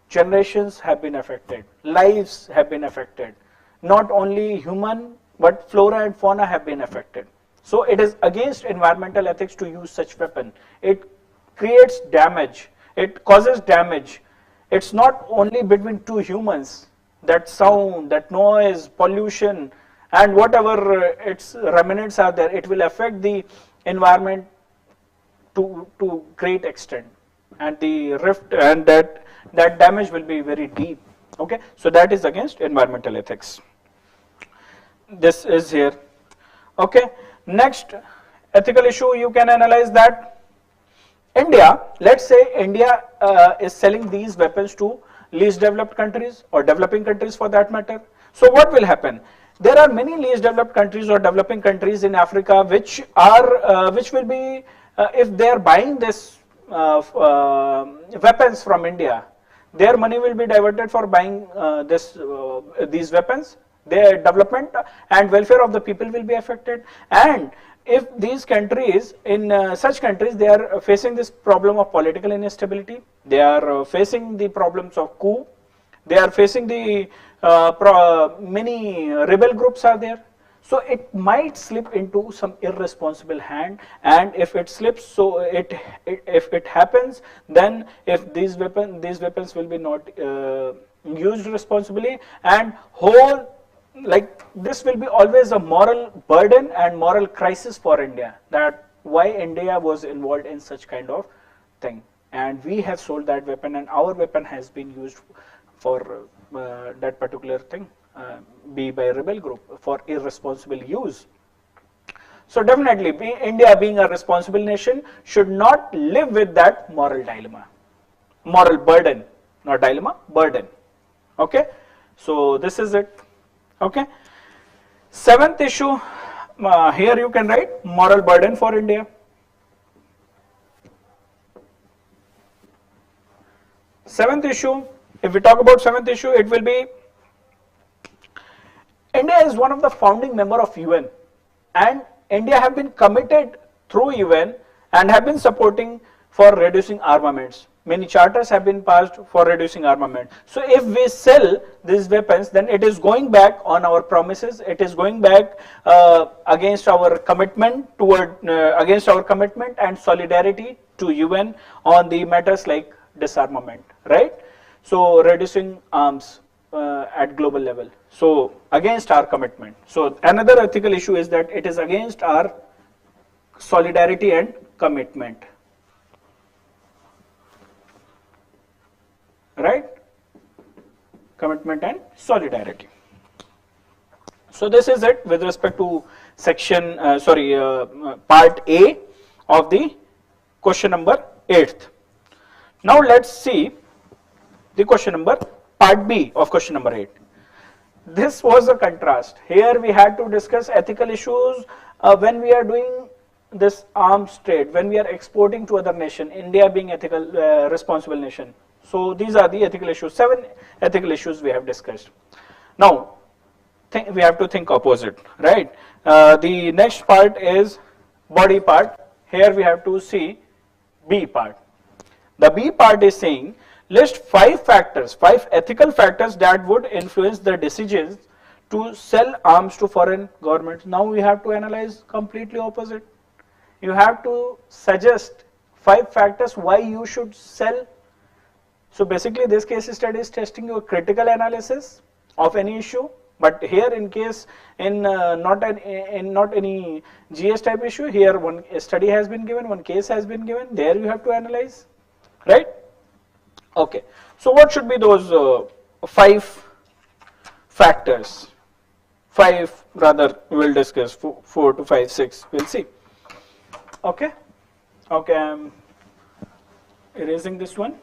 generations have been affected, lives have been affected. Not only human, but flora and fauna have been affected. So it is against environmental ethics to use such weapon. It creates damage, it causes damage. It's not only between two humans, that sound, that noise, pollution, and whatever its remnants are there, it will affect the environment to great extent, and the rift and that damage will be very deep. Okay, so that is against environmental ethics. This is here. Okay, next ethical issue, you can analyze that India, let's say India is selling these weapons to least developed countries or developing countries for that matter. So what will happen? There are many least developed countries or developing countries in Africa which will be, if they are buying this weapons from India, their money will be diverted for buying these weapons. Their development and welfare of the people will be affected. And if these countries, in such countries, they are facing this problem of political instability, they are facing the problems of coup, they are facing the many rebel groups are there. So it might slip into some irresponsible hand, and if it slips, so if it happens, then if these weapons will be not used responsibly, and whole, like, this will be always a moral burden and moral crisis for India, that why India was involved in such kind of thing, and we have sold that weapon, and our weapon has been used for that particular thing, be by rebel group for irresponsible use. So definitely India, being a responsible nation, should not live with that moral dilemma, moral burden, not dilemma, burden. Okay, so this is it. Okay, seventh issue, here you can write moral burden for India. Seventh issue, if we talk about seventh issue, it will be India is one of the founding member of UN, and India have been committed through UN and have been supporting for reducing armaments. Many charters have been passed for reducing armament. So if we sell these weapons, then it is going back on our promises. It is going back against our commitment against our commitment and solidarity to UN on the matters like disarmament, right? So reducing arms at global level. So against our commitment. So another ethical issue is that it is against our solidarity and commitment. Right? Commitment and solidarity. So this is it with respect to section, part A of the question number 8th. Now let's see the question number, part B of question number 8. This was a contrast. Here we had to discuss ethical issues when we are doing this arms trade, when we are exporting to other nation, India being ethical, responsible nation. So these are the ethical issues, 7 ethical issues we have discussed. Now, we have to think opposite, right? The next part is body part. Here we have to see B part. The B part is saying, list 5 factors, 5 ethical factors that would influence the decisions to sell arms to foreign governments. Now we have to analyze completely opposite. You have to suggest 5 factors why you should sell. So basically this case study is testing your critical analysis of any issue, but here in case not any GS type issue, here one study has been given, one case has been given, there you have to analyze, right? Okay, so what should be those 5 factors? 5 rather, we will discuss 4 to 5, 6, we'll see. Okay, okay, I'm erasing this one.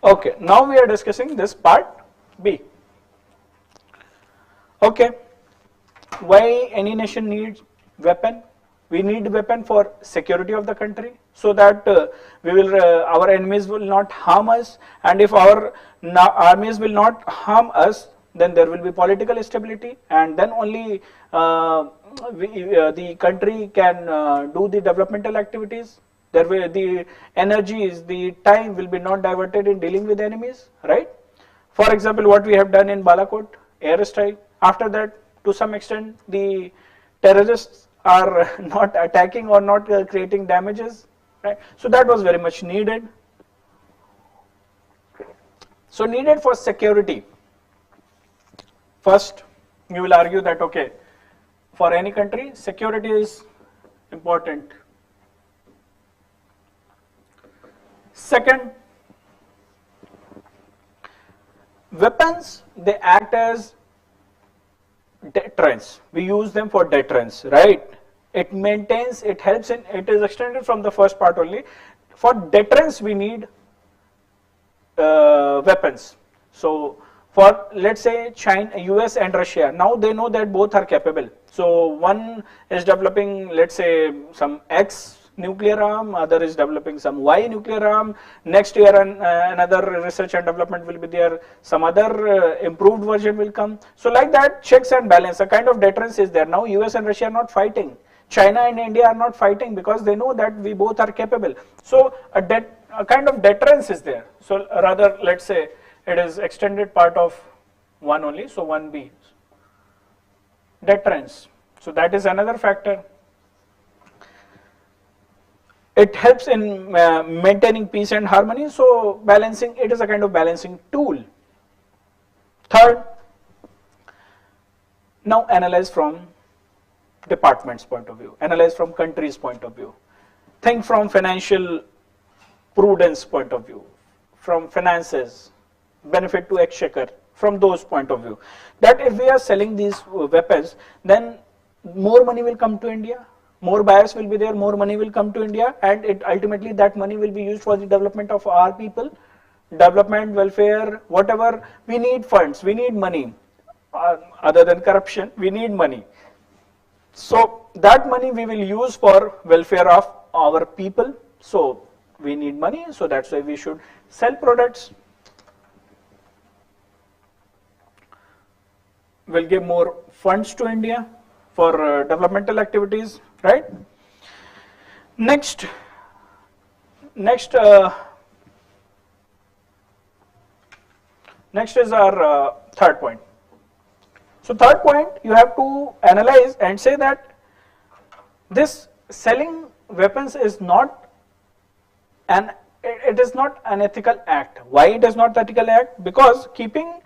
Okay, now we are discussing this part B. Okay, why any nation needs weapon? We need weapon for security of the country, so that our enemies will not harm us, and if our armies will not harm us, then there will be political stability, and then only the country can do the developmental activities. There will the energies, the time will be not diverted in dealing with enemies, right? For example, what we have done in Balakot, airstrike. After that, to some extent, the terrorists are not attacking or not creating damages, right? So that was very much needed. So needed for security. First, you will argue that, okay, for any country, security is important. Second, weapons, they act as deterrence. We use them for deterrence, right? It maintains, it helps in, it is extended from the first part only. For deterrence, we need weapons. So, for let's say China, US and Russia, now they know that both are capable. So, one is developing, let's say, some X nuclear arm, other is developing some Y nuclear arm. Next year another research and development will be there, some other improved version will come. So like that, checks and balance, a kind of deterrence is there. Now US and Russia are not fighting, China and India are not fighting, because they know that we both are capable. So a kind of deterrence is there. So rather, let's say it is extended part of one only, so 1B, deterrence. So that is another factor. It helps in maintaining peace and harmony, so balancing, it is a kind of balancing tool. Third, now analyze from department's point of view, analyze from country's point of view. Think from financial prudence point of view, from finances, benefit to exchequer, from those point of view. That if we are selling these weapons, then more money will come to India. More buyers will be there, more money will come to India, and it ultimately that money will be used for the development of our people, development, welfare, whatever. We need funds, we need money, other than corruption, we need money. So that money we will use for welfare of our people. So we need money, so that's why we should sell products. We'll give more funds to India for developmental activities, right? Next is our third point. So third point, you have to analyze and say that this selling weapons is not it is not an ethical act. Why it is not ethical act? Because keeping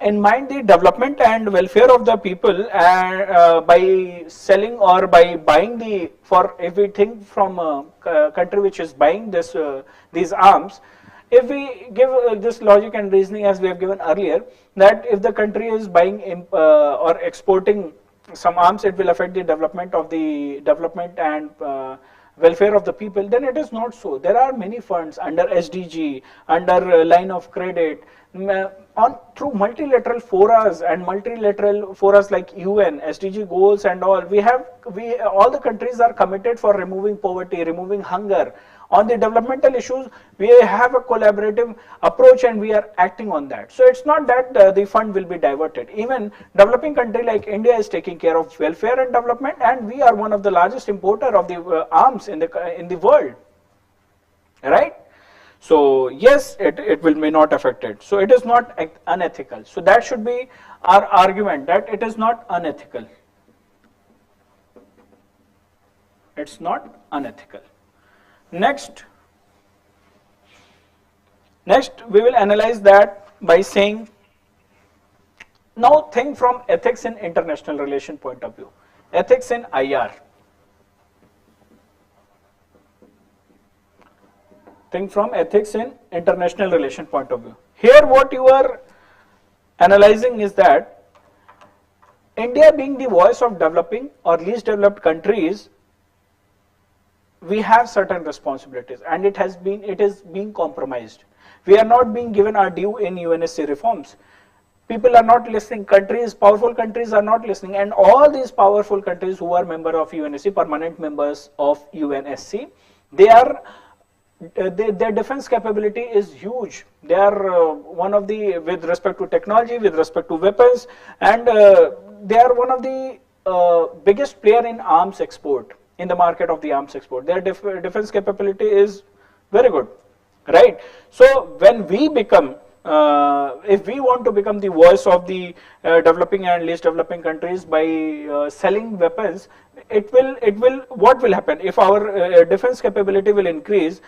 in mind the development and welfare of the people, and by selling or by buying the, for if we think from a country which is buying this these arms, if we give this logic and reasoning as we have given earlier, that if the country is buying or exporting some arms, it will affect the development and welfare of the people, then it is not so. There are many funds under SDG, under line of credit, through multilateral forums and multilateral forums like UN, SDG goals and all. All the countries are committed for removing poverty, removing hunger. On the developmental issues, we have a collaborative approach and we are acting on that. So it's not that the fund will be diverted. Even developing country like India is taking care of welfare and development, and we are one of the largest importer of the arms in the world, right? So yes, it will may not affect it. So it is not unethical. So that should be our argument, that it is not unethical. It's not unethical. Next we will analyze that by saying, now think from ethics in international relation point of view, ethics in IR. Think from ethics in international relation point of view. Here what you are analyzing is that India being the voice of developing or least developed countries, we have certain responsibilities, and it is being compromised. We are not being given our due in UNSC reforms. People are not listening, powerful countries are not listening, and all these powerful countries who are member of UNSC, permanent members of UNSC, they are their defense capability is huge. They are one of the, with respect to technology, with respect to weapons, and they are one of the biggest player in arms export, in the market of the arms export. Their defense capability is very good, right? So when we become, if we want to become the voice of the developing and least developing countries by selling weapons, what will happen if our defense capability will increase?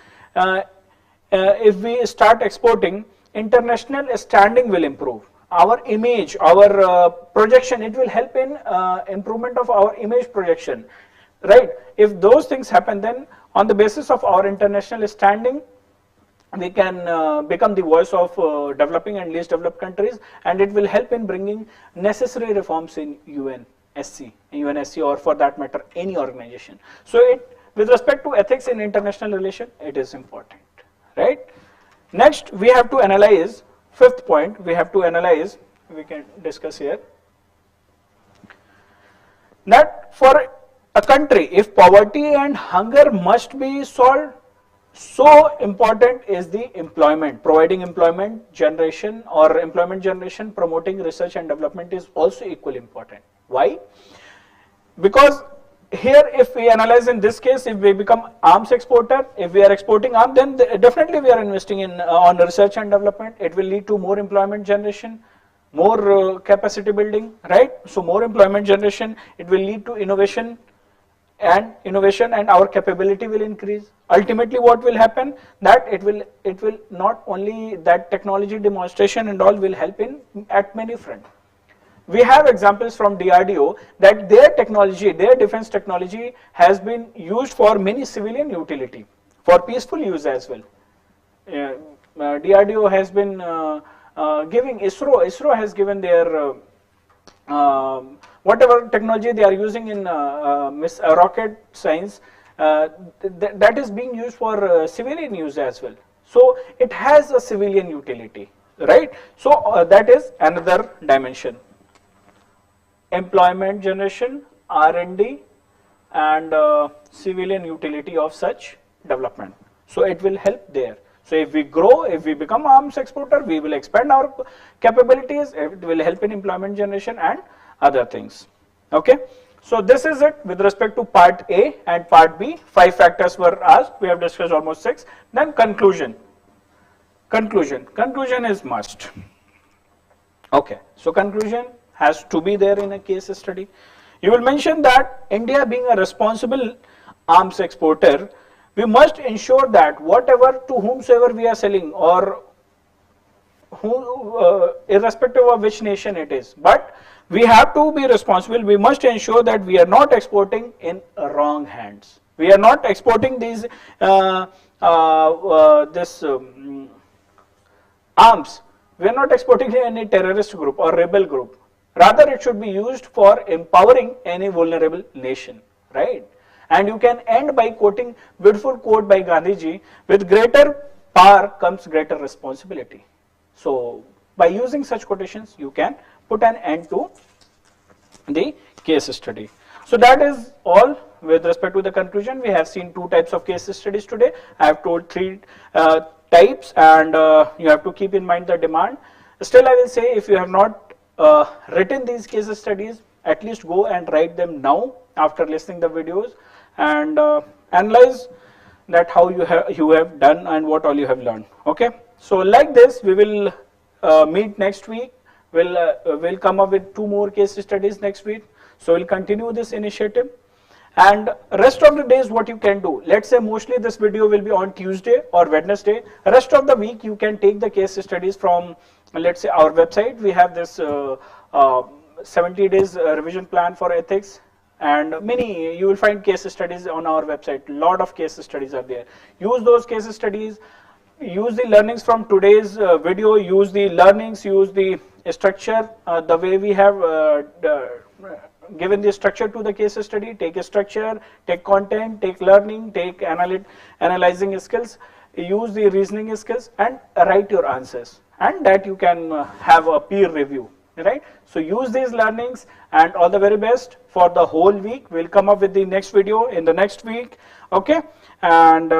If we start exporting, international standing will improve. Our image, our projection, it will help in improvement of our image projection, right? If those things happen, then on the basis of our international standing, we can become the voice of developing and least developed countries, and it will help in bringing necessary reforms in UNSC, or for that matter any organization. So with respect to ethics in international relation, it is important, right? Next we have to analyze, fifth point we have to analyze, we can discuss here, that for a country, if poverty and hunger must be solved, so important is the employment, providing employment generation, or employment generation, promoting research and development is also equally important. Why? Because here, if we analyze in this case, if we become arms exporter, if we are exporting arms, then definitely we are investing in on research and development. It will lead to more employment generation, more capacity building, right? So more employment generation, it will lead to innovation, and our capability will increase. Ultimately what will happen, that it will not only that technology demonstration and all will help in at many fronts. We have examples from DRDO that their technology, their defense technology has been used for many civilian utility, for peaceful use as well. DRDO has been giving, ISRO has given their whatever technology they are using in rocket science, that is being used for civilian use as well. So it has a civilian utility, right? So that is another dimension. Employment generation, R&D, and civilian utility of such development. So it will help there. So if we grow, if we become arms exporter, we will expand our capabilities, it will help in employment generation and other things. Okay, so this is it with respect to part A and part B. 5 factors were asked, we have discussed almost 6. Then conclusion is must. Okay, so conclusion has to be there in a case study. You will mention that India being a responsible arms exporter, we must ensure that whatever to whomsoever we are selling, or irrespective of which nation it is, but we have to be responsible. We must ensure that we are not exporting in wrong hands. We are not exporting these arms. We are not exporting to any terrorist group or rebel group. Rather, it should be used for empowering any vulnerable nation, right? And you can end by quoting beautiful quote by Gandhiji: with greater power comes greater responsibility. So by using such quotations, you can put an end to the case study. So that is all with respect to the conclusion. We have seen 2 types of case studies today. I have told 3 types, and you have to keep in mind the demand. Still, I will say, if you have not written these case studies, at least go and write them now after listening the videos, and analyze that how you have done and what all you have learned. Okay, so like this we will meet next week. We'll come up with 2 more case studies next week. So we'll continue this initiative, and rest of the days what you can do, let's say mostly this video will be on Tuesday or Wednesday. Rest of the week you can take the case studies from, let's say, our website. We have this 70 days revision plan for ethics, and many, you will find case studies on our website. Lot of case studies are there. Use those case studies, use the learnings from today's video, use the learnings, use the structure, the way we have given the structure to the case study. Take a structure, take content, take learning, take analyzing skills, use the reasoning skills, and write your answers, and that you can have a peer review, right? So use these learnings, and all the very best for the whole week. We'll come up with the next video in the next week. Okay, and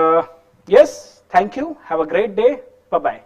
yes, Thank you. Have a great day. Bye-bye.